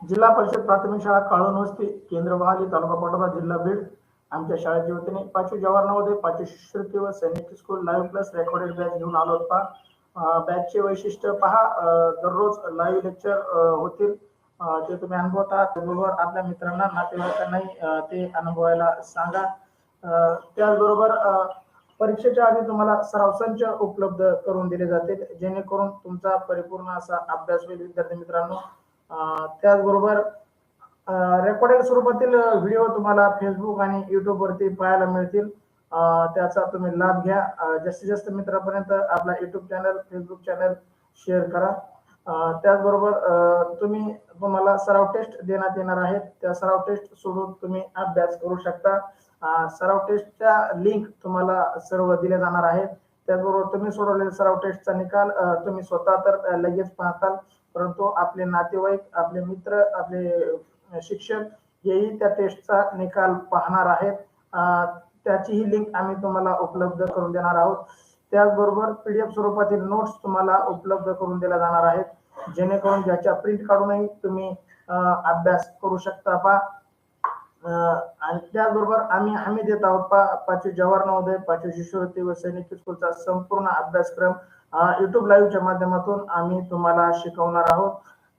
जिल्हा परिषद प्राथमिक शाळा काळून वस्ती केंद्र बहाली तालुका पाटोदा जिल्हा बीड आमच्या शाळेच्या वतीने 5वी जवाहर नवोदय 5वी शिष्यवृत्ती व सैनिक school live plus recorded batch घेऊन आलो होता। बॅचचे वैशिष्ट्य पहा, दररोज लाईव्ह लेक्चर होतील, ते तुम्ही अनुभवता त्याचबरोबर आपल्या मित्रांना नातेवाईकांनाही ते अनुभवायला सांगा। त्याचबरोबर परीक्षेच्या आधी तुम्हाला सराव संच उपलब्ध करून दिले जातील जेणेकरून तुमचा परिपूर्ण असा अभ्यास होईल विद्यार्थी मित्रांनो। त्याचबरोबर रेकॉर्डेड स्वरूपातील व्हिडिओ तुम्हाला फेसबुक आणि युट्यूब वरती पाहायला मिळतील, त्याचा तुम्ही लाभ घ्या। जास्तीत जास्त मित्रांपर्यंत आपला YouTube channel Facebook channel share करा। त्याचबरोबर तुम्हाला सराव टेस्ट देण्यात येणार आहेत, त्या सराव टेस्ट सोडून तुम्ही अभ्यास करू शकता। सराव टेस्टच्या लिंक तुम्हाला सर्व दिले जाणार आहेत। त्याचबरोबर तुम्ही सोडवलेल्या सराव टेस्टचा निकाल तुम्ही स्वतः तर लगेच पाहताल, परंतु आपले नातेवाईक आपले मित्र आपले शिक्षक हेही त्या टेस्टचा निकाल पाहणार आहेत। त्याचीही लिंक आम्ही तुम्हाला उपलब्ध करून देणार आहोत। त्याचबरोबर पीडीएफ स्वरूपातील नोट्स तुम्हाला उपलब्ध करून दिल्या जाणार आहेत जेणेकरून ज्याच्या प्रिंट काढूनही तुम्ही अभ्यास करू शकता पा। आणि त्याचबरोबर आम्ही हमी देत आहोत 5वी जवाहर नवोदय 5वी शिष्यवृत्ती व सैनिक स्कूलचा संपूर्ण अभ्यासक्रम युट्यूब लाईव्हच्या माध्यमातून आम्ही तुम्हाला शिकवणार आहोत।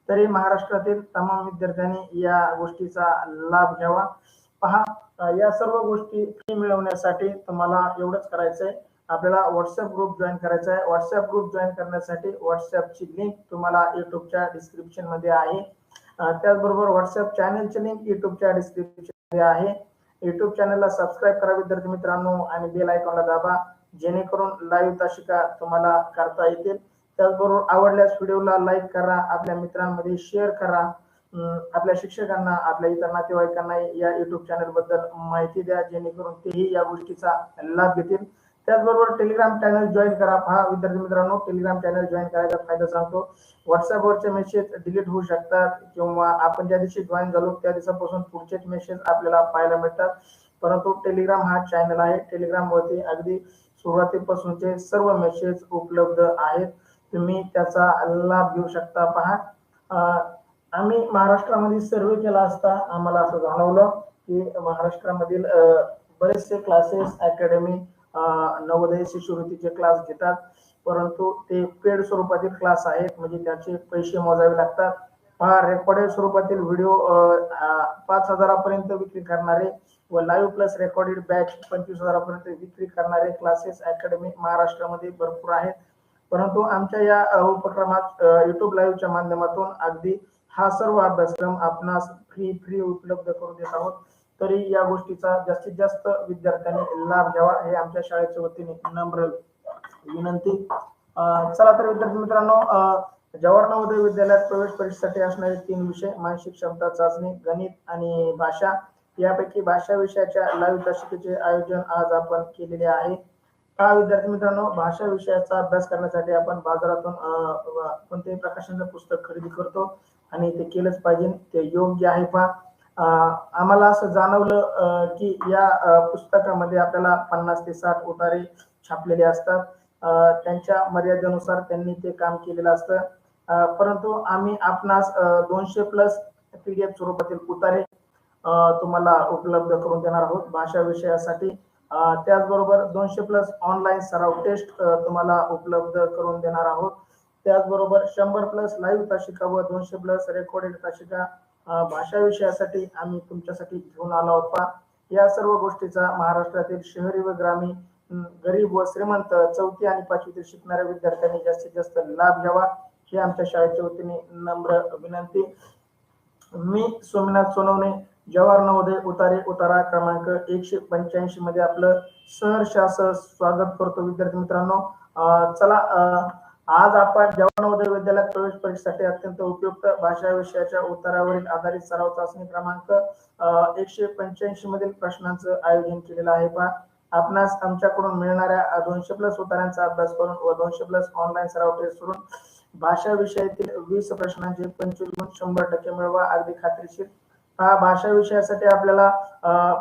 तरी महाराष्ट्रातील तमाम विद्यार्थ्यांनी या गोष्टीचा लाभ घ्यावा। पहा, या सर्व गोष्टी फ्री मिळवण्यासाठी तुम्हाला एवढंच करायचंय, आपल्याला व्हॉट्सअप ग्रुप जॉईन करायचा आहे। व्हॉट्सअप ग्रुप जॉईन करण्यासाठी व्हॉट्सअपची लिंक तुम्हाला युट्यूबच्या डिस्क्रिप्शन मध्ये आहे। त्याचबरोबर व्हॉट्सअप चॅनलची लिंक युट्यूबच्या डिस्क्रिप्शन मध्ये आहे। युट्यूब चॅनलला सबस्क्राईब करा विद्यार्थी मित्रांनो आणि बेल आयकॉनला दाबा जेणेकरून लाईव्ह तासिका तुम्हाला करता येतील। त्याचबरोबर आवडल्यास व्हिडिओला लाईक करा, आपल्या मित्रांमध्ये शेअर करा, आपल्या शिक्षकांना आपल्या इतर नातेवाईकांना या युट्यूब चॅनल बद्दल माहिती द्या जेणेकरून तेही या गोष्टीचा लाभ घेतील। त्याचबरोबर टेलिग्राम चॅनल जॉईन करा। पहा विद्यार्थी मित्रांनो, टेलिग्राम चॅनल जॉईन करायचा फायदा सांगतो। व्हॉट्सअपवरचे मेसेज डिलीट होऊ शकतात किंवा आपण ज्या दिवशी जॉईन झालो त्या दिवसापासून पुढचेच मेसेज आपल्याला पाहायला मिळतात, परंतु टेलिग्राम हा चॅनल आहे, टेलिग्राम वरती अगदी सुरुवातीपासूनचे सर्व मेसेज उपलब्ध आहेत, तुम्ही त्याचा लाभ घेऊ शकता। पहा, आम्ही महाराष्ट्रामध्ये सर्वे केला असता आम्हाला असं जाणवलं की महाराष्ट्रामधील बरेचसे क्लासेस अकॅडमी नवोदय शिष्यवृत्तीचे क्लास घेतात, परंतु ते पेड स्वरूपातील क्लास आहेत, म्हणजे त्याचे पैसे मोजावे लागतात। पहा, रेकॉर्डेड स्वरूपातील व्हिडिओ 5,000 पर्यंत विक्री करणारे व लाईव्ह प्लस रेकॉर्डेड बॅच 25,000 पर्यंत विक्री करणारे क्लासेस अकॅडमी महाराष्ट्रामध्ये भरपूर आहेत, परंतु आमच्या या उपक्रमात युट्यूब लाईव्हच्या माध्यमातून अगदी हा सर्व अभ्यासक्रम आपणास फ्री उपलब्ध करून देत आहोत। तरी या गोष्टीचा जास्तीत जास्त विद्यार्थ्यांनी लाभ घ्यावा हे आमच्या शाळेच्या वतीने नम्र विनंती। चला तर विद्यार्थी मित्रांनो, जवाहर नवोदय विद्यालयात प्रवेश परीक्षेसाठी असणारे 3 विषय मानसिक क्षमता चाचणी, गणित आणि भाषा, यापैकी भाषा विषयाच्या लाईव्ह तासिकेचे आयोजन आज आपण केलेले आहे। हा विद्यार्थी मित्रांनो, भाषा विषयाचा अभ्यास करण्यासाठी आपण बाजारातून कोणत्याही प्रकाशनाचं पुस्तक खरेदी करतो आणि ते केलंच पाहिजे, ते योग्य आहे। पहा, आम्हाला असं जाणवलं की या पुस्तकामध्ये आपल्याला 50 ते 60 उतारे छापलेले असतात, त्यांच्या मर्यादेनुसार त्यांनी ते काम केलेलं असतं, परंतु आम्ही आपणास 200 प्लस पीडीएफ स्वरूपातील उतारे तुम्हाला उपलब्ध करून देणार आहोत भाषा विषयासाठी। त्याचबरोबर 200 प्लस ऑनलाईन सराव टेस्ट तुम्हाला उपलब्ध करून देणार आहोत। त्याचबरोबर 100 प्लस लाईव्ह तासिका व 200 प्लस रेकॉर्डेड तासिका भाषा विषयासाठी आम्ही तुमच्यासाठी घेऊन आलो आहोत। या सर्व गोष्टीचा महाराष्ट्रातील शहरी व ग्रामीण, गरीब व श्रीमंत 4थी आणि 5वीतील शिकणाऱ्या विद्यार्थ्यांनी जास्तीत जास्त लाभ घ्यावा ही आमच्या शाळेच्या वतीने नम्र विनंती। मी सोमनाथ सोनवणे, जवाहर नवोदय उतारा क्रमांक 185 मध्ये आपलं सहर्ष असं स्वागत करतो। विद्यार्थी मित्रांनो, चला आज आपण जवाहर नवोदय विद्यालयात प्रवेश परीक्षेसाठी अत्यंत उपयुक्त भाषा विषयाच्या उतारावरील आधारित सराव चाचणी क्रमांक 185 मधील प्रश्नांचं आयोजन केलेलं आहे। पहा, आपणास आमच्याकडून मिळणाऱ्या 200 प्लस उतारांचा अभ्यास करून व 200 प्लस ऑनलाईन सराव टेस्ट करून भाषा विषयातील 20 प्रश्नांचे 25 गुण 100% मिळवा, अगदी खात्रीशीर। हा भाषा विषयासाठी आपल्याला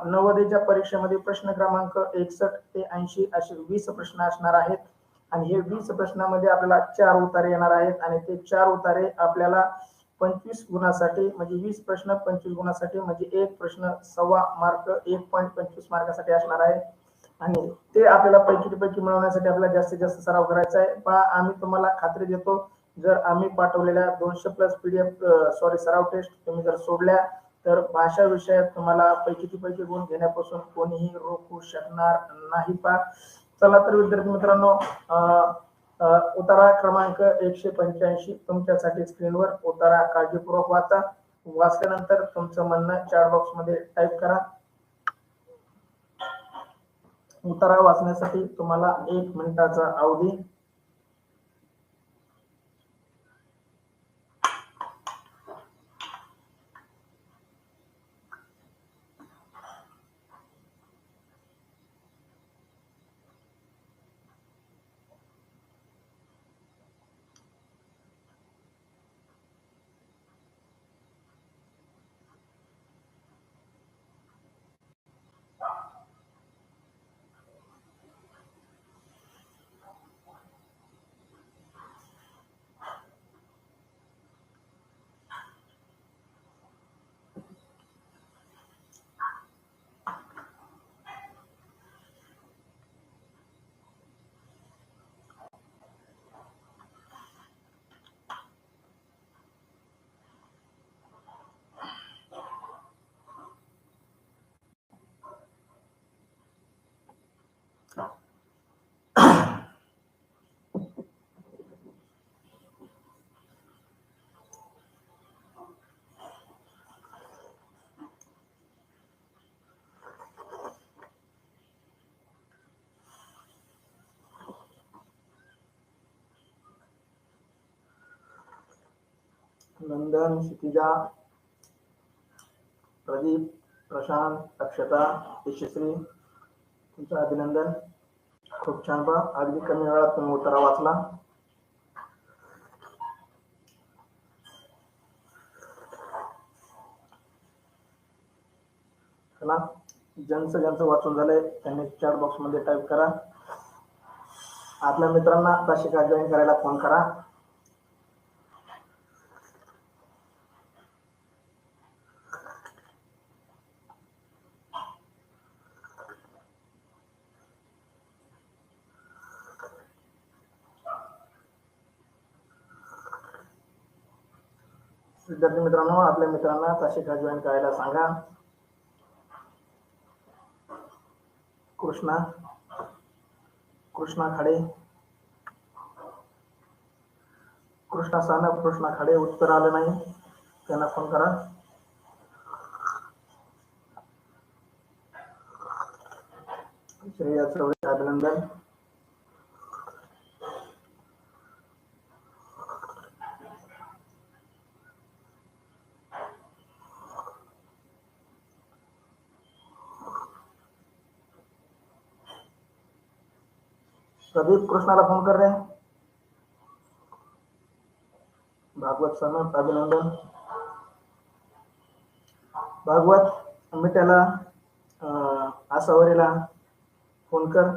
नवोदयच्या परीक्षेमध्ये प्रश्न क्रमांक 61 ते 80 असे 20 प्रश्न असणार आहेत आणि हे 20 प्रश्नामध्ये आपल्याला 4 उतारे येणार आहेत आणि ते 4 उतारे आपल्याला 25 गुणासाठी म्हणजे 20 प्रश्न 25 गुणासाठी म्हणजे एक प्रश्न 1.25 मार्क 1.25 मार्कासाठी असणार आहे आणि ते आपल्याला पैकी मिळवण्यासाठी आपल्याला जास्तीत जास्त सराव करायचा आहे. पहा आम्ही तुम्हाला खात्री देतो, जर आम्ही पाठवलेल्या 200 प्लस पीडीएफ सराव टेस्ट तुम्ही जर सोडल्या तर भाषा विषयात तुम्हाला पैकी गुण घेण्यापासून कोणीही रोखू शकणार नाही. पहा चला तर विद्यार्थी मित्रांनो, उतारा क्रमांक 185 तुमच्यासाठी स्क्रीनवर उतारा काळजीपूर्वक वाचा. वाचल्यानंतर तुमचं म्हणणं चॅट बॉक्स मध्ये टाईप करा. उतारा वाचण्यासाठी तुम्हाला 1 मिनिटाचा अवधी. नंदन, क्षितिजा, प्रदीप, प्रशांत, अक्षता, यशस्वी, तुमचं अभिनंदन. खूप छान. बा अगदी कमी वेळात तुम्ही उत्तरा वाचला. चला, ज्यांचं वाचून झालंय त्यांनी चॅट बॉक्स मध्ये टाईप करा. आपल्या मित्रांना ताशिका जॉईन करायला फोन करा. विद्यार्थी मित्रांनो, आपल्या मित्रांना ताशिका जॉईन करायला सांगा. कृष्णा खाडे, कृष्णा सानप, कृष्णा खाडे उत्तर आलं नाही, त्यांना फोन करा. श्रेया चौधरी, अभिनंदन. प्रदीप कृष्णाला फोन कर रहे हैं. भागवत सनप, अभिनंदन. भागवत मिट्याला आसावरीला फोन कर.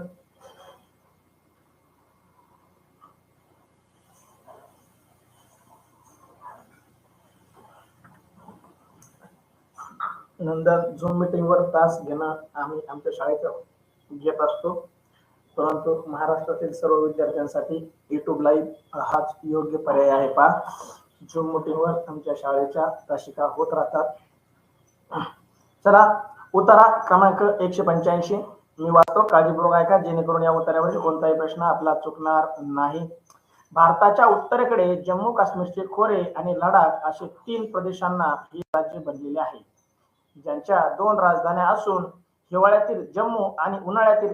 नंतर झूम मीटिंग वर तास घेणं आम्ही आमच्या शाळेत घेत असतो, परंतु महाराष्ट्रातील सर्व विद्यार्थ्यांसाठी युट्यूब लाईव्ह हाच योग्य पर्याय आहे. पहा झूम मीटिंग वर आमच्या शाळेच्या तासिका होत राहतात. चला, उतारा क्रमांक 185 मी वाचतो, काळजीपूर्वक ऐका, जेणेकरून या उतार्यावरील कोणताही प्रश्न आपला चुकणार नाही. भारताच्या उत्तरेकडे जम्मू काश्मीरचे खोरे आणि लडाख असे 3 प्रदेशांना ही राज्य बनलेले आहे, ज्यांच्या 2 राजधान्या असून हिवाळ्यातील जम्मू आणि उन्हाळ्यातील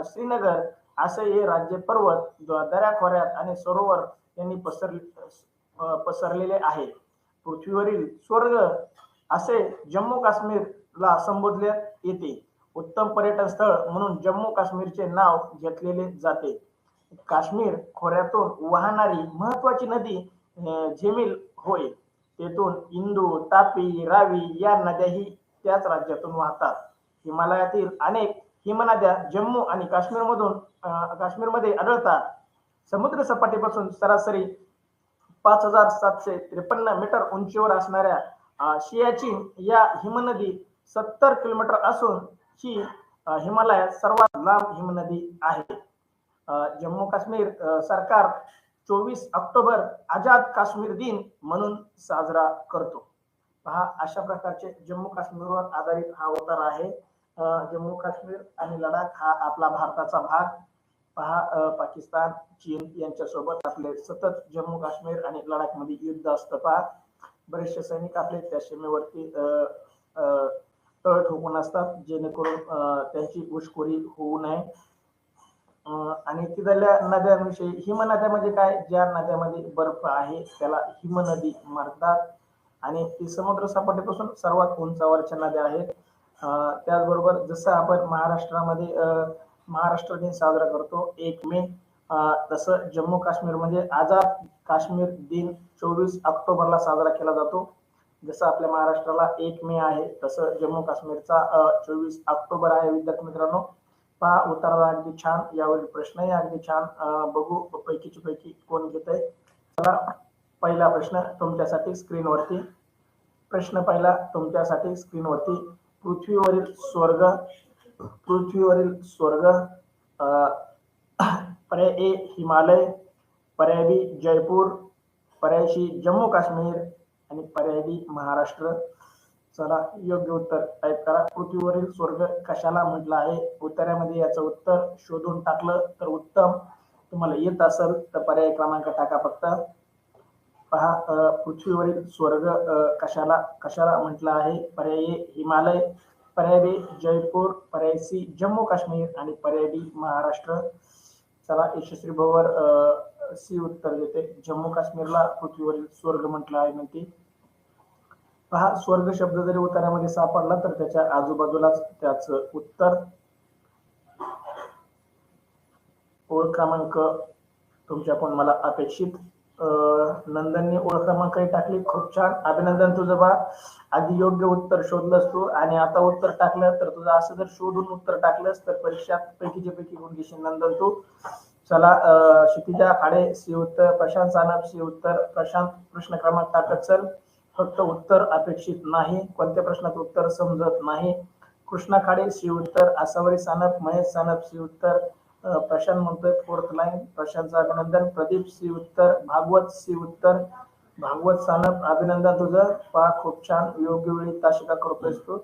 श्रीनगर असे हे राज्य पर्वत, दऱ्याखोऱ्यात आणि सरोवर यांनी पसरलेले आहे. पृथ्वीवरील स्वर्ग असे जम्मू काश्मीरला संबोधले येते. उत्तम पर्यटन स्थळ म्हणून जम्मू काश्मीरचे नाव घेतलेले जाते. काश्मीर खोऱ्यातून वाहणारी महत्वाची नदी झेमिल होय. तेथून इंदू, तापी, रावी या नद्याही त्याच राज्यातून वाहतात. हिमालयातील अनेक हिमनद्या जम्मू आणि काश्मीरमध्ये आढळतात. समुद्र सपाटीपासून सरासरी 5753 मीटर उंचीवर असणाऱ्या सियाचीन या हिमनदी 70 किलोमीटर असून ही हिमालयात सर्वात लांब हिमनदी आहे. जम्मू काश्मीर सरकार 24 ऑक्टोबर आझाद काश्मीर दिन म्हणून साजरा करतो. पहा, अशा प्रकारचे जम्मू काश्मीरवर आधारित हा अवतार आहे. जम्मू काश्मीर आणि लडाख हा आपला भारताचा भाग. पहा, पाकिस्तान चीन यांच्यासोबत आपले सतत जम्मू काश्मीर आणि लडाख मध्ये युद्ध असतं. पहा, बरेचसे सैनिक आपले त्या सीमेवरती तळ ठोकून असतात जेणेकरून त्यांची घुसखोरी होऊ नये. आणि तिथल्या नद्यांविषयी, हिमनद्या म्हणजे काय, ज्या नद्यामध्ये बर्फ आहे त्याला हिमनदी म्हणतात आणि ती समुद्र सपाटीपासून सर्वात उंचावरच्या नद्या आहेत. त्याचबरोबर जसं आपण महाराष्ट्रामध्ये महाराष्ट्र दिन साजरा करतो 1 मे, तसं जम्मू काश्मीर म्हणजे आझाद काश्मीर दिन 24 ऑक्टोबरला साजरा केला जातो. जसं आपल्या महाराष्ट्राला 1 मे आहे तसं जम्मू काश्मीरचा 24 ऑक्टोबर आहे. विद्यार्थी मित्रांनो, पहा, उत्तराला अगदी छान, यावरील प्रश्नही अगदी छान. बघू पैकीची पैकी कोण घेत आहे. चला, पहिला प्रश्न तुमच्यासाठी स्क्रीनवरती. प्रश्न पहिला तुमच्यासाठी स्क्रीनवरती. पृथ्वीवरील स्वर्ग, पृथ्वीवरील स्वर्ग. पर्याय ए हिमालय, पर्याय बी जयपूर, पर्याय सी जम्मू काश्मीर आणि पर्याय डी महाराष्ट्र. चला, योग्य उत्तर टाईप करा. पृथ्वीवरील स्वर्ग कशाला म्हटलं आहे? उत्तरामध्ये याचं उत्तर शोधून टाकलं तर उत्तम. तुम्हाला येत असेल तर पर्याय क्रमांक टाका फक्त. पहा, पृथ्वीवरील स्वर्ग कशाला कशाला म्हटलं आहे? पर्याय ए हिमालय, पर्याय बी जयपूर, पर्याय सी जम्मू काश्मीर आणि पर्याय डी महाराष्ट्र. चला, यशस्वी भवर सी उत्तर देते. जम्मू काश्मीरला पृथ्वीवरील स्वर्ग म्हटलं आहे म्हणते. पहा, स्वर्ग शब्द जरी उत्तरामध्ये सापडला तर त्याच्या आजूबाजूलाच त्याचं उत्तर. ओळ क्रमांक तुमच्याकडून मला अपेक्षित. नंदनने ओळ क्रमांकही टाकली, खूप छान, अभिनंदन तुझं बा. आधी योग्य उत्तर शोधलंस तू आणि आता उत्तर टाकलं तर तुझं असं जर शोधून उत्तर टाकलंस तर परीक्षात पैकीच्या पैकी गुण घेशील नंदन तू. चला, क्षितिजा खाडे सी उत्तर, प्रशांत सानप सी उत्तर. प्रशांत, प्रश्न क्रमांक टाकत चल, फक्त उत्तर अपेक्षित नाही. कोणत्या प्रश्नात उत्तर समजत नाही? कृष्णा खाडे सी उत्तर, आसावरी सानप, महेश सानप सी उत्तर. प्रशांत म्हणतोय 4th लाईन, प्रशांतचं अभिनंदन. प्रदीप सी उत्तर, भागवत सी उत्तर. भागवत सानप, अभिनंदन तुझं, पहा खूप छान, योग्य वेळी ताशिका करतोयस तू.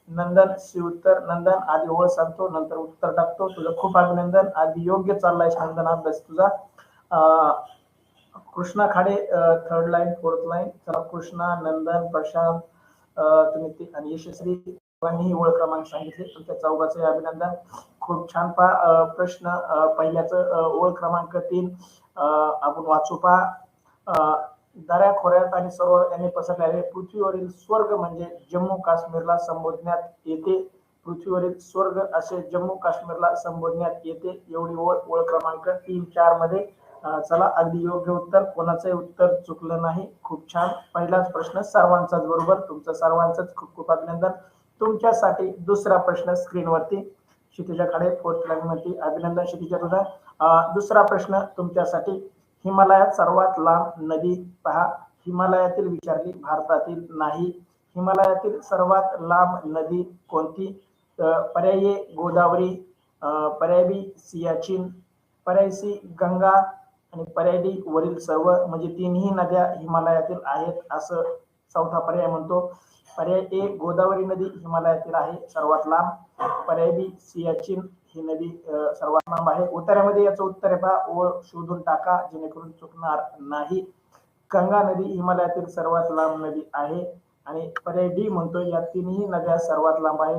नंदन सी उत्तर. नंदन, आधी ओळ सांगतो नंतर उत्तर टाकतो. तुझं खूप अभिनंदन, आधी योग्य चाललायस नंदन अभ्यास तुझा. Krishna Khade 3rd line 4th line. चला, कृष्णा, नंदन, प्रशांत, तुम्ही आणि यशस्वी ही ओळ क्रमांक सांगितले. तुमच्या चौघाचे अभिनंदन, खूप छान. पहा, प्रश्न पहिल्याच ओळ क्रमांक 3 आपण वाचू. पहा, दऱ्या खोऱ्यात आणि सरोवर पसरलेले पृथ्वीवरील स्वर्ग म्हणजे जम्मू काश्मीरला संबोधण्यात येते. पृथ्वीवरील स्वर्ग असे जम्मू काश्मीरला संबोधण्यात येते. एवढी ओळ क्रमांक 3, 4 मध्ये. चला, अगदी योग्य उत्तर, कोणाचंही उत्तर चुकलं नाही, खूप छान. पहिलाच प्रश्न सर्वांचाच बरोबर, तुमचं सर्वांचंच खूप खूप अभिनंदन. तुमच्यासाठी दुसरा प्रश्न स्क्रीनवरती. क्षितिजा खाडे 4th लाईन मध्ये, अभिनंदन क्षितिजा तुझा. दुसरा प्रश्न तुमच्यासाठी. हिमालयात सर्वात लांब नदी. पहा, हिमालयातील विचारली, भारतातील नाही. हिमालयातील सर्वात लांब नदी कोणती? पर्याय ए गोदावरी, पर्याय बी सियाचीन, पर्याय सी गंगा आणि पर्याय डी वरील सर्व. म्हणजे तिन्ही नद्या हिमालयातील आहेत असं चौथा पर्याय म्हणतो. पर्याय ए गोदावरी नदी हिमालयातील आहे सर्वात लांब. पर्याय बी सियाचीन ही नदी सर्वात लांब आहे. उत्तरामध्ये याचं उत्तर आहे पहा, ओळ शोधून टाका जेणेकरून चुकणार नाही. गंगा नदी हिमालयातील सर्वात लांब नदी आहे आणि पर्याय डी म्हणतोय या तिन्ही नद्या सर्वात लांब आहे.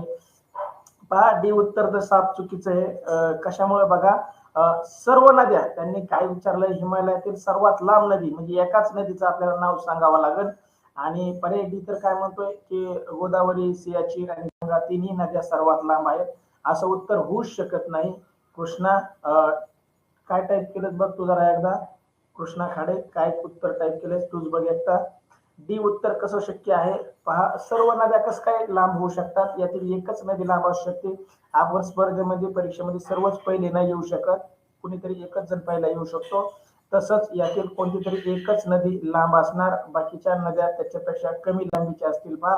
पहा, डी उत्तर तर साफ चुकीचं आहे. कशामुळे बघा, सर्व नद्या त्यांनी काय विचारलंय, हिमालयातील सर्वात लांब नदी म्हणजे एकाच नदीचं आपल्याला नाव सांगावं लागेल. आणि पर्याय डी तर काय म्हणतोय की गोदावरी, सियाचीन आणि गंगा तिन्ही नद्या सर्वात लांब आहेत. असं उत्तर होऊच शकत नाही. कृष्णा, काय टाईप केलं बघ तू जरा एकदा. कृष्णा खाडे, काय उत्तर टाईप केलंस तूच बघ एकदा. डी उत्तर कसं शक्य आहे? पहा, सर्व नद्या कसं काय लांब होऊ शकतात? यातील एकच नदी लांब असू शकते. आपण स्पर्धेमध्ये परीक्षेमध्ये सर्वच पहिले नाही येऊ शकत, कुणीतरी एकच जण पहिला येऊ शकतो. तसंच यातील कोणती तरी एकच नदी लांब असणार, बाकीच्या नद्या त्याच्यापेक्षा कमी लांबीच्या असतील पहा.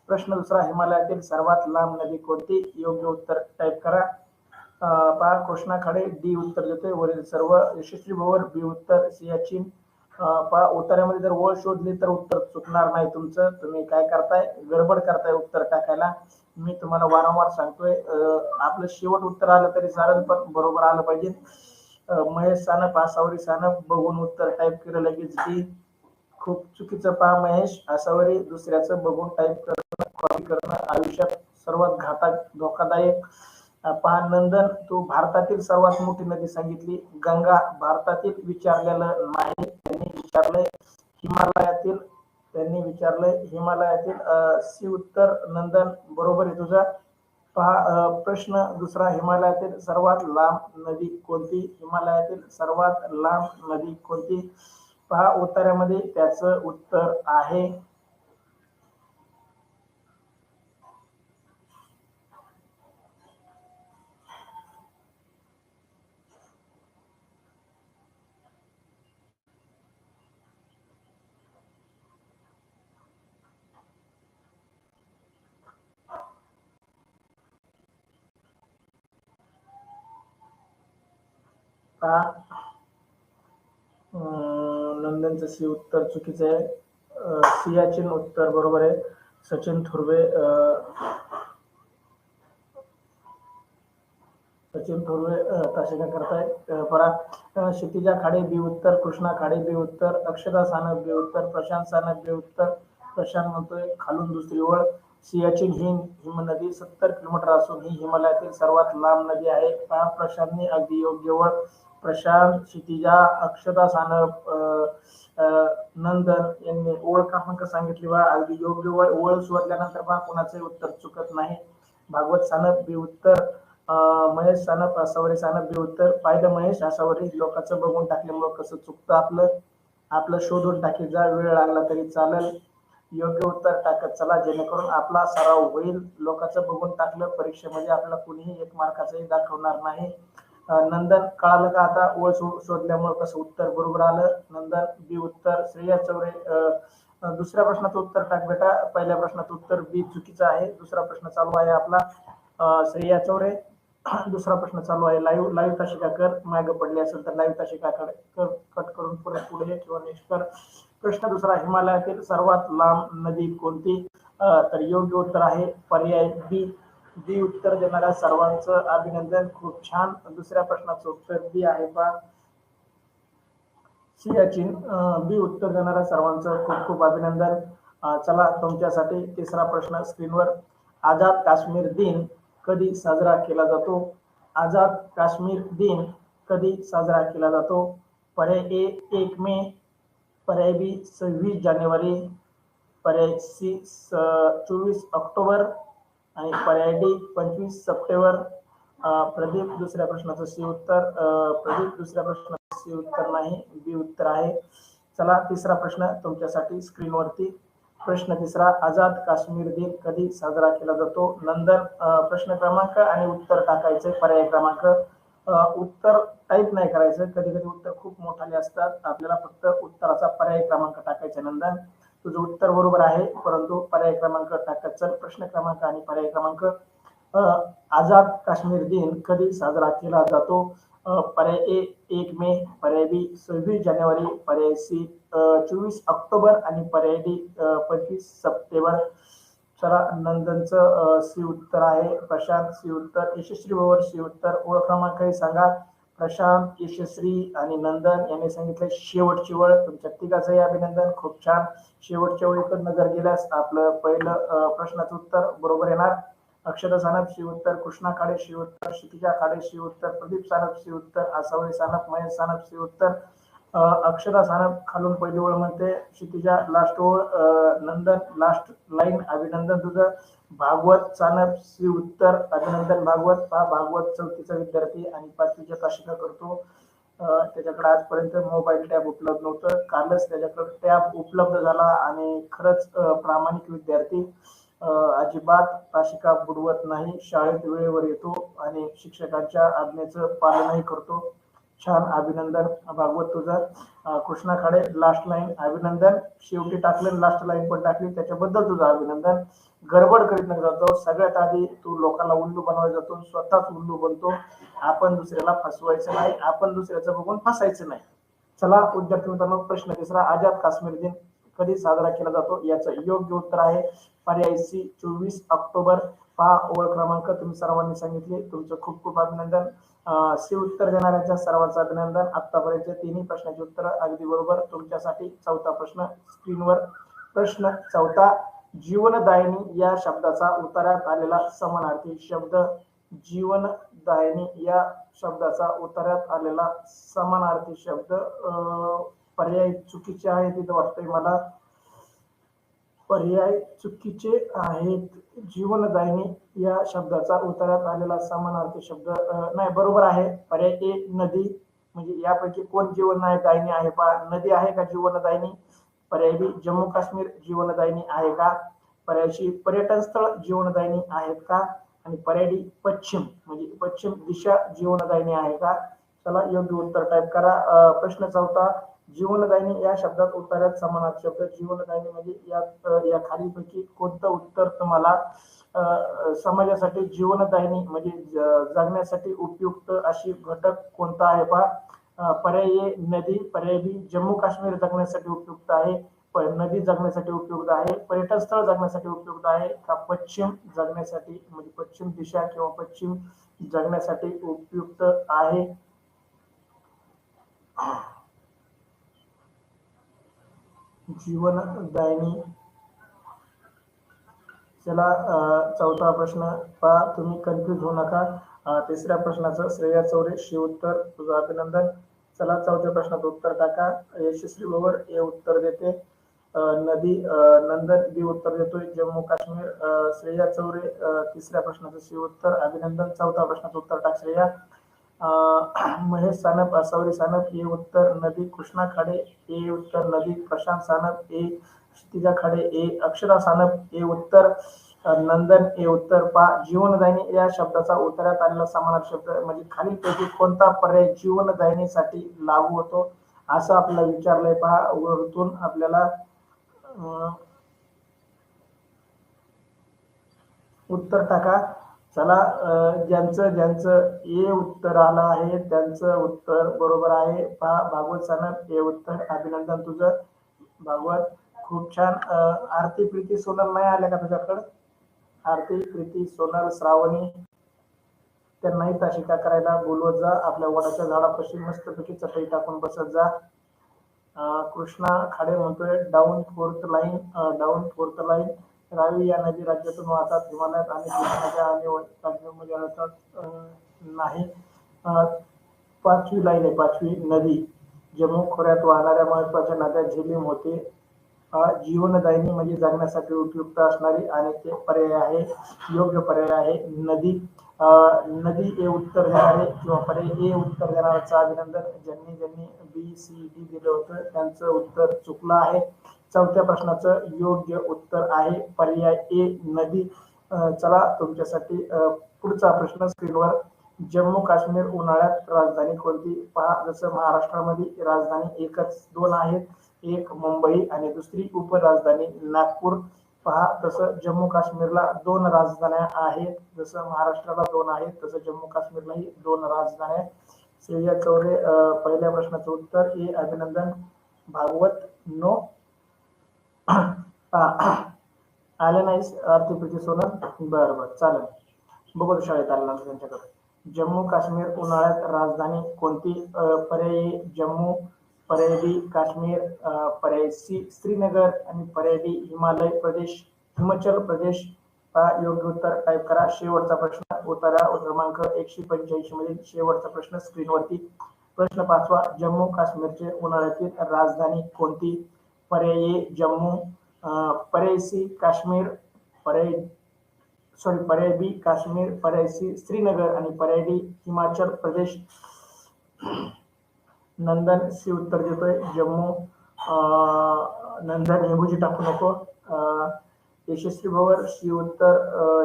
प्रश्न दुसरा, हिमालयातील सर्वात लांब नदी कोणती? योग्य उत्तर टाईप करा. पहा कृष्णा खाडे डी उत्तर देतोय, वरील सर्व यशस्वी भवर बी उत्तर, सियाचीन. पहा उत्तरामध्ये जर ओळ शोधली तर उत्तर चुकणार नाही तुमचं. तुम्ही काय करताय, गडबड करताय उत्तर टाकायला. मी तुम्हाला वारंवार सांगतोय, आपलं शेवट उत्तर आलं तरी चालेल पण बरोबर आलं पाहिजे. महेश सानप आसावरी सानप बघून उत्तर टाईप केलं लगेच डी. खूप चुकीचं पहा महेश. आसावरी दुसऱ्याचं बघून टाईप करणं, कॉपी करणं आयुष्यात सर्वात घातक धोकादायक. पहा नंदन, तू भारतातील सर्वात मोठी नदी सांगितली. गंगा भारतातील विचारलेलं नाही, त्यांनी विचारलंय हिमालयातील. त्यांनी विचारलंय हिमालयातील. सी उत्तर नंदन बरोबर आहे तुझा. पहा प्रश्न दुसरा, हिमालयातील सर्वात लांब नदी कोणती? हिमालयातील सर्वात लांब नदी कोणती? पहा उत्तरामध्ये त्याचं उत्तर आहे पहा. नंदनचं सी उत्तर चुकीचं आहे. सियाचीन उत्तर बरोबर आहे. सचिन थुर्वे, सचिन थोरवे तासिका करताय. परा क्षितिजा खाडे बी उत्तर, कृष्णा खाडे बी उत्तर, अक्षता सानप बी उत्तर, प्रशांत सानप बी उत्तर. प्रशांत म्हणतोय खालून दुसरी ओळ. सियाचीन ही हिमनदी 70 किलोमीटर असून ही हिमालयातील सर्वात लांब नदी आहे. पहा प्रशांतने अगदी योग्य ओळ. प्रशांत, क्षितिजा, अक्षता सानप, नंदन यांनी ओळ क्रमांक सांगितली बा. अगदी योग्य ओळ शोधल्यानंतर पहा कोणाचे उत्तर चुकत नाही. भागवत सानप बी उत्तर, महेश सानप आसावरी सानप बी उत्तर. पाहिलं महेश आसावरी, लोकांचं बघून टाकल्यामुळं कसं चुकतं आपलं. आपलं शोधून टाकी जा, वेळ लागला तरी चालेल. योग्य उत्तर टाकत चला जेणेकरून आपला सराव होईल. लोकांचं बघून टाकलं परीक्षेमध्ये आपल्याला कुणीही 1 मार्काचंही दाखवणार नाही. नंदन कळालं का आता ओळ शोधल्यामुळे कसं उत्तर बरोबर आलं. नंदन बी उत्तर. श्रेया चौरे, दुसऱ्या प्रश्नाचं उत्तर टाक बेटा. पहिल्या प्रश्नाचं उत्तर बी चुकीचं आहे. दुसरा प्रश्न चालू आहे आपला. श्रेया चौरे, दुसरा प्रश्न चालू आहे. लाईव्ह ताशिका कर. मागे पडली असेल तर लाईव्ह ताशिका कट करून पुढे किंवा नेक्स्ट कर. प्रश्न दुसरा, हिमालयातील सर्वात लांब नदी कोणती? तर योग्य उत्तर आहे पर्याय बी. बी उत्तर देणाऱ्या सर्वांचं अभिनंदन, खूप छान. दुसऱ्या प्रश्नाचं उत्तर बी आहे पहा. सियाचीन. बी उत्तर देणाऱ्या सर्वांचं खूप खूप अभिनंदन. चला तुमच्यासाठी तिसरा प्रश्न स्क्रीनवर. आझाद काश्मीर दिन कधी साजरा केला जातो? आझाद काश्मीर दिन कधी साजरा केला जातो? पर्याय ए 1 मे, पर्याय बी 26 जानेवारी, पर्याय सी 24 ऑक्टोबर आणि पर्याय डी 25 सप्टेंबर. प्रदीप दुसऱ्या प्रश्नाचं सी उत्तर. प्रदीप दुसऱ्या प्रश्नाचं सी उत्तर नाही, बी उत्तर आहे. चला तिसरा प्रश्न तुमच्यासाठी स्क्रीनवरती. प्रश्न तिसरा, आझाद काश्मीर दिन कधी साजरा केला जातो? नंदन प्रश्न क्रमांक आणि उत्तर टाकायचे, पर्याय क्रमांक. उत्तर टाईप नाही करायचं, कधी कधी उत्तर खूप मोठाले असतात. आपल्याला फक्त उत्तराचा पर्याय क्रमांक टाकायचा. नंदन तुझं उत्तर बरोबर आहे, परंतु पर्याय क्रमांक टाकत चल. प्रश्न क्रमांक आणि पर्याय क्रमांक. आझाद काश्मीर दिन कधी साजरा केला जातो? पर्याय ए 1 मे, पर्याय बी 26 जानेवारी, पर्याय सी 24 ऑक्टोबर आणि पर्याय डी 25 सप्टेंबर. चला नंदनचं सी उत्तर आहे. प्रशांत सी उत्तर. यशस्वी भवर सी उत्तर. ओळख क्रमांकही सांगा. प्रशांत, यशस्वी आणि नंदन यांनी सांगितलं शेवटची वेळ. तुमच्या तिघाचंही अभिनंदन, खूप छान. शेवटच्या वेळीकडनं जर गेल्यास आपलं पहिलं प्रश्नाचं उत्तर बरोबर येणार. अक्षता सानप शी उत्तर, कृष्णा खाडे शी उत्तर, क्षितिजा खाडे शी उत्तर, प्रदीप सानप शी उत्तर, आसावरी सानप, महेश सानप शी उत्तर. अक्षता सानप खालून पहिली ओळ म्हणते, क्षितिजा लास्ट ओळ, नंदन लास्ट लाईन. अभिनंदन तुझं. भागवत सानप शी उत्तर. अभिनंदन भागवत. भागवत 4थीचा विद्यार्थी आणि 5वीच्या तासिका करतो. त्याच्याकडे आजपर्यंत मोबाईल टॅब उपलब्ध नव्हतं, कालच त्याच्याकडे टॅब उपलब्ध झाला आणि खरंच प्रामाणिक विद्यार्थी. अजिबात तासिका बुडवत नाही, शाळेत वेळेवर येतो आणि शिक्षकांच्या आज्ञेचं पालनही करतो. छान, अभिनंदन भागवत तुझं. कृष्णा खाडे लास्ट लाईन अभिनंदन, शेवटी टाकलं लास्ट लाईन पण टाकली त्याच्याबद्दल तुझं अभिनंदन. गडबड करीत न जातो, सगळ्यात आधी तू लोकांना उल्लू बनवायला जातो, स्वतःच उल्लू बनतो. आपण दुसऱ्याला फसवायचं नाही, आपण दुसऱ्याचं बघून फसायचं नाही. चला विद्यार्थी मित्रांनो, प्रश्न तिसरा, आझाद काश्मीर दिन कधी साजरा केला जातो? याचं योग्य उत्तर आहे पर्याय सी 24 ऑक्टोबर. पहा ओळ क्रमांक तुम्ही सर्वांनी सांगितले, तुमचं खूप खूप अभिनंदन. सी उत्तर देणाऱ्यांच्या सर्वांचं अभिनंदन. आतापर्यंत तिन्ही प्रश्नाची उत्तर अगदी बरोबर. तुमच्यासाठी चौथा प्रश्न स्क्रीनवर. प्रश्न चौथा, जीवनदायिनी या शब्दाचा उतार्यात आलेला समानार्थी शब्द. जीवनदायिनी या शब्दाचा उतार्यात आलेला समानार्थी शब्द पर्याय चुकीचे आहे तिथं वाटतंय मला. पर्याय चुकीचे आहेत. जीवनदायिनी या शब्दाचा उतार्यात आलेला समानार्थी शब्द नाही, बरोबर आहे. पर्याय ए नदी. म्हणजे यापैकी कोण जीवनदायिनी आहे पहा, नदी आहे का जीवनदायिनी? पर्याय बी जम्मू काश्मीर जीवनदायिनी आहे का? पर्याय सी पर्यटन स्थळ जीवनदायिनी आहेत का? आणि पर्याय डी पश्चिम म्हणजे पश्चिम दिशा जीवनदायिनी आहे का? चला योग्य उत्तर टाईप करा. प्रश्न चौथा, जीवनदायिनी या शब्दात उतार्यात समानार्थी शब्द. जीवनदायिनी म्हणजे या खालीपैकी कोणतं उत्तर तुम्हाला समाजासाठी जीवनदायिनी म्हणजे जगण्यासाठी उपयुक्त अशी घटक कोणता आहे पहा. पर्याय ए नदी, पर्याय बी जम्मू काश्मीर जगण्यासाठी उपयुक्त आहे, नदी जगण्यासाठी उपयुक्त आहे, पर्यटन स्थळ जगण्यासाठी उपयुक्त आहे का पश्चिम जगण्यासाठी म्हणजे पश्चिम दिशा किंवा पश्चिम जगण्यासाठी उपयुक्त आहे? जीवनदायिनी. चला चौथा प्रश्न पहा, तुम्ही कन्फ्युज होऊ नका. तिसऱ्या प्रश्नाचं श्रेया चौरे शी उत्तर, तुझं अभिनंदन. चला चौथ्या प्रश्नाचं उत्तर टाका. यशस्वी बरोबर ए उत्तर देते, नदी नंदन बी उत्तर देतोय, जम्मू काश्मीर. श्रेया चौरे तिसऱ्या प्रश्नाचं शी उत्तर, अभिनंदन. चौथा प्रश्नाचं उत्तर टाक श्रेया. महेश सानप सौरी सानप ए उत्तर, नदी. कृष्णा खाडे ए उत्तर, नदी. प्रशांत सानप ए, क्षितिजा खाडे ए, अक्षरा सानप ए उत्तर, नंदन ए उत्तर. पा जीवनदायिनी या शब्दाचा उतार्यात आलेला समानार्थी शब्द म्हणजे खालीलपैकी कोणता पर्याय जीवनदायिनीसाठी लागू होतो असं आपल्याला विचारलंय. पहा वरतून आपल्याला उत्तर टाका. चला ज्यांचं ज्यांचं ए उत्तर आलं आहे त्यांचं उत्तर बरोबर आहे. पहा भागवत सानप ए उत्तर, अभिनंदन तुझं भागवत, खूप छान. आरती प्रीती सोनल नाही आल्या का तुझ्याकडं? आरती प्रीती सोनल श्रावणी त्यांनाही ताशिका करायला बोलवत जा. आपल्या वडाच्या झाडापाशी मस्तपैकी चटई टाकून बसत जा. कृष्णा खाडे म्हणतोय down fourth line, down fourth line. Ravi या नदी राज्यातून वाहतात, हिमालयात आणि नद्या आणि राज्यांमध्ये आढळतात नाही. पाचवी लाईन आहे, पाचवी नदी जम्मू खोऱ्यात वाहणाऱ्या महत्वाच्या नद्या झेलीम होते. जीवनदायिनी म्हणजे जगण्यासाठी उपयुक्त असणारी आणि ते पर्याय आहे, योग्य पर्याय आहे नदी. नदी हे उत्तर देणारे किंवा पर्याय ए उत्तर देणाऱ्याचं अभिनंदन. ज्यांनी ज्यांनी बी सी डी दिलं होतं त्यांचं उत्तर चुकलं आहे. चौथ्या प्रश्नाचं योग्य उत्तर आहे पर्याय ए नदी. चला तुमच्यासाठी पुढचा प्रश्न स्क्रीनवर. जम्मू काश्मीर उन्हाळ्यात राजधानी कोणती? पहा जसं महाराष्ट्रामध्ये राजधानी एकच दोन आहेत, एक मुंबई आणि दुसरी उपराजधानी नागपूर. पहा तसं जम्मू काश्मीरला दोन राजधान्या आहेत, जसं महाराष्ट्राला दोन आहेत तसं जम्मू काश्मीरलाही दोन राजधान्या. श्रेया चौरे पहिल्या प्रश्नाचं उत्तर ए, अभिनंदन. भागवत नो आले नाहीस. आरती प्रीती सोनल बरं बरं चालेल, बघू शाळेत आला त्यांच्याकडे. जम्मू काश्मीर उन्हाळ्यात राजधानी कोणती? पर्याय जम्मू, पर्याय बी काश्मीर, पर्याय सी श्रीनगर आणि पर्याय डी हिमालय प्रदेश, हिमाचल प्रदेश. योग्य उत्तर टाईप करा. शेवटचा प्रश्न उतारा क्रमांक 185 मध्ये शेवटचा प्रश्न स्क्रीनवरती. प्रश्न पाचवा, जम्मू काश्मीरचे उन्हाळ्यातील राजधानी कोणती? पर्याय ए जम्मू, पर्याय सी काश्मीर, पर्याय बी काश्मीर, पर्याय सी श्रीनगर आणि पर्याय डी हिमाचल प्रदेश. नंदन सी उत्तर देतोय जम्मू. नंदन हेबुजी टाकू नको. यशस्वी भवर सी उत्तर,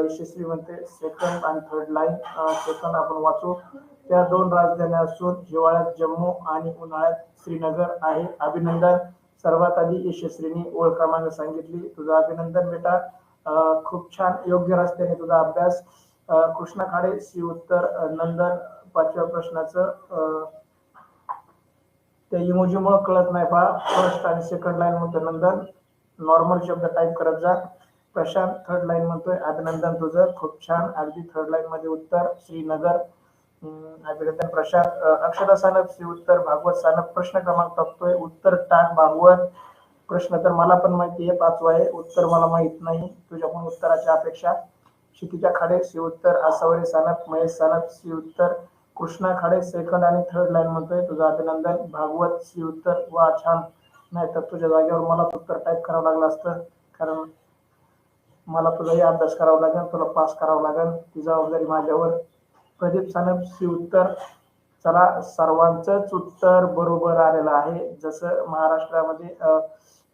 यशस्वी म्हणते सेकंड आणि थर्ड लाईन. सेकंड आपण वाचू. त्या दोन राजधान्या असून हिवाळ्यात जम्मू आणि उन्हाळ्यात श्रीनगर आहे. अभिनंदन. सर्वात आधी यशस्वीनी ओळ क्रमांक सांगितली. तुझं अभिनंदन बेटा. खूप छान योग्य रस्त्याने तुझा अभ्यास. कृष्णा खाडे सी उत्तर. नंदन 5व्या प्रश्नाचं त्या इमोजीमुळे कळत नाही पहा. फर्स्ट आणि सेकंड लाईन म्हणतो नंदन. नॉर्मल शब्द टाईप करत जा. प्रशांत थर्ड लाईन म्हणतोय अभिनंदन तुझं खूप छान. अगदी थर्ड लाईन मध्ये उत्तर श्रीनगर. अभिनंदन प्रशांत. अक्षता सानप सी उत्तर. भागवत सानप प्रश्न क्रमांक टाकतोय. उत्तर टाक भागवत. प्रश्न तर मला पण माहिती आहे, 5वा आहे. उत्तर मला माहित नाही. तुझ्याकडून उत्तराची अपेक्षा. क्षितिजा खाडे सी उत्तर. आसावरे सानप महेश सानप सी उत्तर. कृष्णा खाडे सेकंड आणि थर्ड लाईन म्हणतोय तुझं अभिनंदन. भागवत सी उत्तर. वा छान. नाही तर तुझ्या जागेवर मला उत्तर टाईप करावं लागलं असतं, कारण मला तुझाही अभ्यास करावा लागेल, तुला पास करावं लागेल, ती जबाबदारी माझ्यावर. प्रदीप सानप सी उत्तर. चला, सर्वांचंच उत्तर बरोबर आलेलं आहे. जसं महाराष्ट्रामध्ये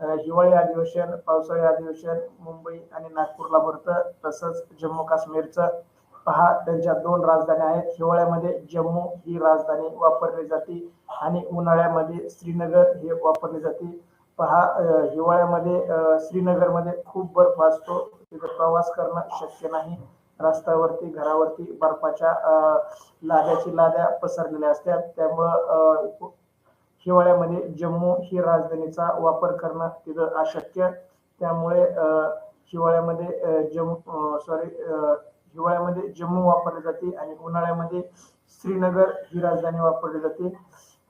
हिवाळी अधिवेशन, पावसाळी अधिवेशन मुंबई आणि नागपूरला भरतं, तसंच जम्मू काश्मीरचं पहा. त्यांच्या दोन राजधान्या आहेत. हिवाळ्यामध्ये जम्मू ही राजधानी वापरली जाते आणि उन्हाळ्यामध्ये श्रीनगर हे वापरली जाते. पहा, हिवाळ्यामध्ये श्रीनगरमध्ये खूप बर्फ असतो. तिथे प्रवास करणं शक्य नाही. रस्त्यावरती घरावरती बर्फाच्या लाद्याची लाद्या पसरलेल्या असतात. त्यामुळं हिवाळ्यामध्ये जम्मू ही राजधानीचा वापर करणं तिथं अशक्य. त्यामुळे हिवाळ्यामध्ये जम्मू वापरली जाते आणि उन्हाळ्यामध्ये श्रीनगर ही राजधानी वापरली जाते.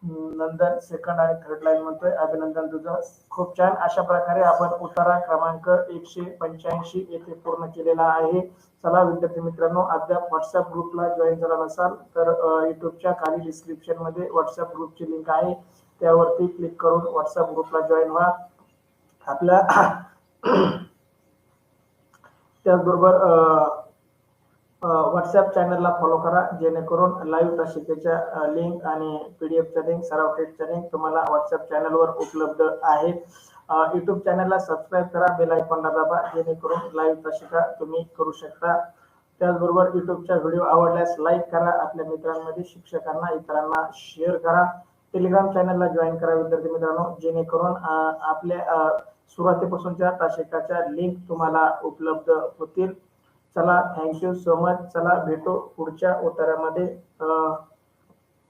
नंदन सेकंड आणि थर्ड लाईन म्हणतोय अभिनंदन तुझं खूप छान. अशा प्रकारे आपण उतारा क्रमांक 185 येथे पूर्ण केलेला आहे. चला विद्यार्थी मित्रांनो, अद्याप व्हॉट्सअप ग्रुपला जॉईन झाला नसाल तर युट्यूबच्या खाली डिस्क्रिप्शन मध्ये व्हॉट्सअप ग्रुपची लिंक आहे, त्यावरती क्लिक करून व्हॉट्सअप ग्रुपला जॉईन व्हा. आपल्या त्याचबरोबर व्हॉट्सअप चॅनलला फॉलो करा, जेणेकरून लाईव्ह तासिकेच्या लिंक आणि पीडीएफच्या लिंक, सराव टेटच्या लिंक तुम्हाला व्हॉट्सअप चॅनलवर उपलब्ध आहेत. युट्यूब चॅनलला सबस्क्राईब करा, बेल आयकॉनला दाबा, जेणेकरून लाईव्ह तासिका तुम्ही करू शकता. त्याचबरोबर युट्यूबचा व्हिडिओ आवडल्यास लाईक करा, आपल्या मित्रांमध्ये, शिक्षकांना, इतरांना शेअर करा. टेलिग्राम चॅनलला जॉईन करा विद्यार्थी मित्रांनो, जेणेकरून आपल्या सुरुवातीपासूनच्या तासिकाच्या लिंक तुम्हाला उपलब्ध होतील. चला, थँक्यू सो मच. चला भेटू पुढच्या उत्तरामध्ये.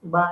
बाय.